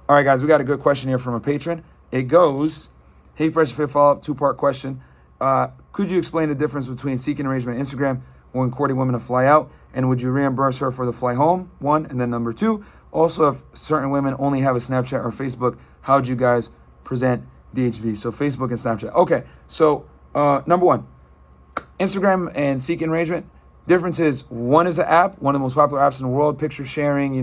All right, guys, we got a good question here from a patron. It goes, hey, Fresh Fit follow-up, two-part question. Could you explain the difference between seeking arrangement and Instagram when courting women to fly out? And would you reimburse her for the fly home? One. And then number two, also if certain women only have a Snapchat or Facebook, how would you guys present DHV? So Facebook and Snapchat. Okay, so number one, Instagram and seeking arrangement. Difference is one is an app, one of the most popular apps in the world, picture sharing,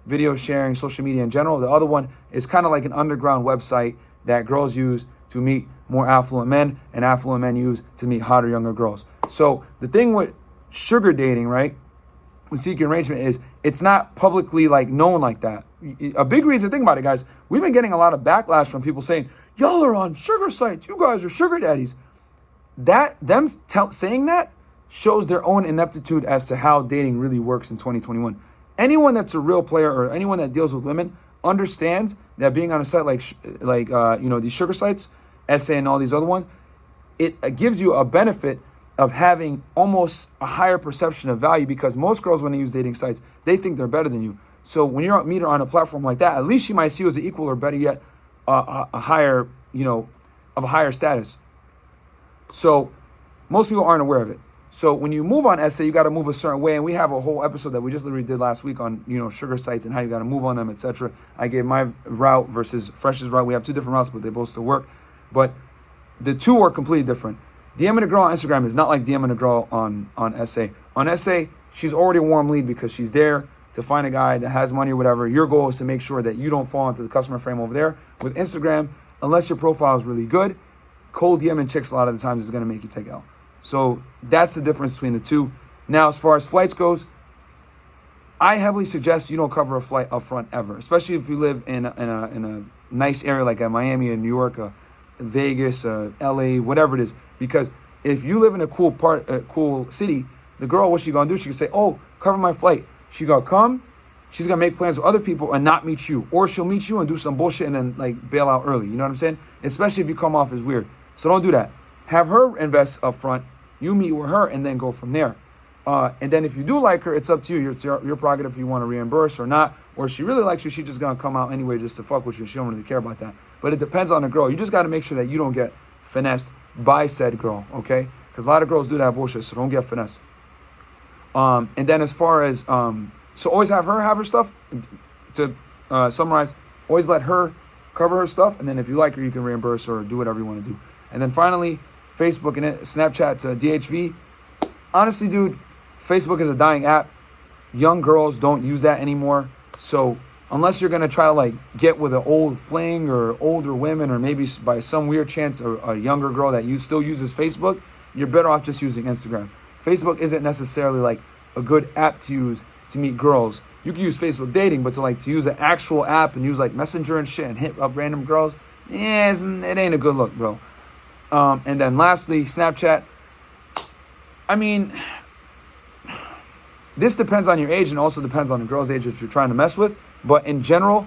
video sharing, social media in general. The other one is kind of like an underground website that girls use to meet more affluent men, and affluent men use to meet hotter, younger girls. So the thing with sugar dating, right, with seeking arrangement is it's not publicly like known like that. A big reason, think about it, guys, we've been getting a lot of backlash from people saying, y'all are on sugar sites, you guys are sugar daddies. Saying that shows their own ineptitude as to how dating really works in 2021. Anyone that's a real player or anyone that deals with women understands that being on a site like these sugar sites, SA and all these other ones, it gives you a benefit of having almost a higher perception of value, because most girls, when they use dating sites, they think they're better than you. So when you're meet her on a platform like that, at least she might see you as an equal, or better yet, a higher, of a higher status. So most people aren't aware of it. So when you move on SA, you got to move a certain way. And we have a whole episode that we just literally did last week on, sugar sites and how you got to move on them, etc. I gave my route versus Fresh's route. We have two different routes, but they both still work. But the two are completely different. DMing a girl on Instagram is not like DMing a girl on SA. On SA, she's already a warm lead because she's there to find a guy that has money or whatever. Your goal is to make sure that you don't fall into the customer frame over there. With Instagram, unless your profile is really good, cold DMing chicks a lot of the times is going to make you take L. So that's the difference between the two. Now, as far as flights goes, I heavily suggest you don't cover a flight up front ever, especially if you live in a nice area like Miami, New York, Vegas, LA, whatever it is. Because if you live in a cool city, the girl, what's she gonna do? She can say, "Oh, cover my flight." She gonna come, she's gonna make plans with other people and not meet you, or she'll meet you and do some bullshit and then bail out early. You know what I'm saying? Especially if you come off as weird. So don't do that. Have her invest up front. You meet with her and then go from there. And then if you do like her, it's up to you. It's your prerogative if you want to reimburse or not. Or if she really likes you, she's just going to come out anyway just to fuck with you. She don't really care about that. But it depends on the girl. You just got to make sure that you don't get finessed by said girl, okay? Because a lot of girls do that bullshit, so don't get finessed. And then as far as, so always have her stuff. To summarize, always let her cover her stuff. And then if you like her, you can reimburse or do whatever you want to do. And then finally, Facebook and Snapchat to DHV. Honestly, dude, Facebook is a dying app. Young girls don't use that anymore. So unless you're going to try to get with an old fling or older women, or maybe by some weird chance a younger girl that still uses Facebook, you're better off just using Instagram. Facebook isn't necessarily a good app to use to meet girls. You can use Facebook dating, but to use an actual app and use Messenger and shit and hit up random girls, it ain't a good look, bro. And then lastly, Snapchat. I mean, this depends on your age and also depends on the girl's age that you're trying to mess with. But in general,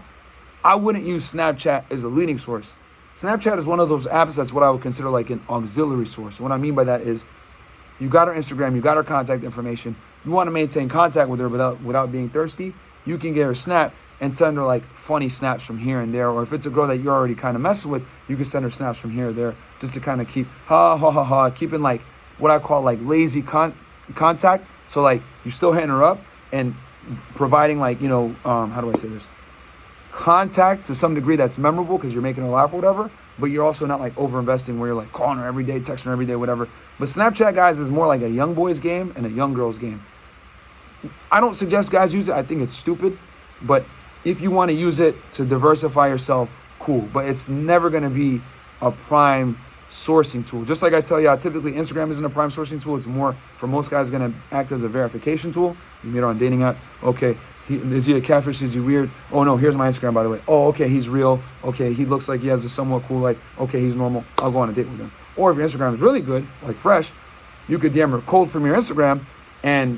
I wouldn't use Snapchat as a leading source. Snapchat is one of those apps that's what I would consider an auxiliary source. What I mean by that is you got her Instagram, you got her contact information. You want to maintain contact with her without being thirsty. You can get her Snap and send her funny snaps from here and there. Or if it's a girl that you're already kind of messing with, you can send her snaps from here or there just to kind of keep keeping what I call lazy contact. So you're still hitting her up and providing how do I say this? Contact to some degree that's memorable because you're making her laugh or whatever, but you're also not over investing where you're calling her every day, texting her every day, whatever. But Snapchat, guys, is more like a young boy's game and a young girl's game. I don't suggest guys use it. I think it's stupid, but if you want to use it to diversify yourself, cool. But it's never going to be a prime sourcing tool. Just like I tell you, typically Instagram isn't a prime sourcing tool. It's more, for most guys, going to act as a verification tool. You meet her on dating app. Okay, is he a catfish? Is he weird? Oh, no, here's my Instagram, by the way. Oh, okay, he's real. Okay, he looks like he has a somewhat cool, okay, he's normal. I'll go on a date with him. Or if your Instagram is really good, Fresh, you could DM her cold from your Instagram,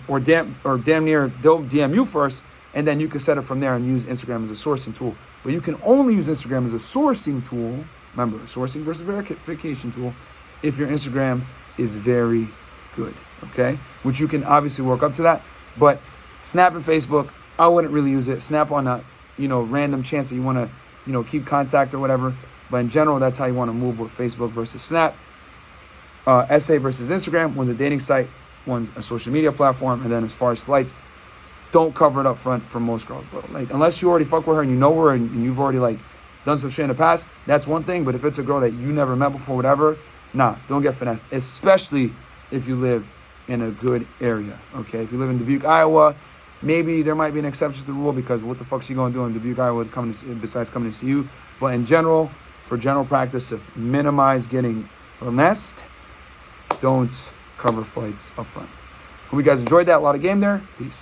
or damn near they'll DM you first, and then you can set it from there and use Instagram as a sourcing tool. But you can only use Instagram as a sourcing tool. Remember, sourcing versus verification tool, if your Instagram is very good, okay? Which you can obviously work up to that. But Snap and Facebook, I wouldn't really use it. Snap on a random chance that you want to keep contact or whatever. But in general, that's how you want to move with Facebook versus Snap. SA versus Instagram. One's a dating site, one's a social media platform. And then as far as flights, don't cover it up front for most girls, bro. Like, unless you already fuck with her and you know her and you've already, like, done some shit in the past, that's one thing. But if it's a girl that you never met before, whatever, nah, don't get finessed. Especially if you live in a good area, okay? If you live in Dubuque, Iowa, maybe there might be an exception to the rule, because what the fuck's she gonna do in Dubuque, Iowa besides coming to see you? But in general, for general practice, to minimize getting finessed, don't cover flights up front. Hope you guys enjoyed that. A lot of game there. Peace.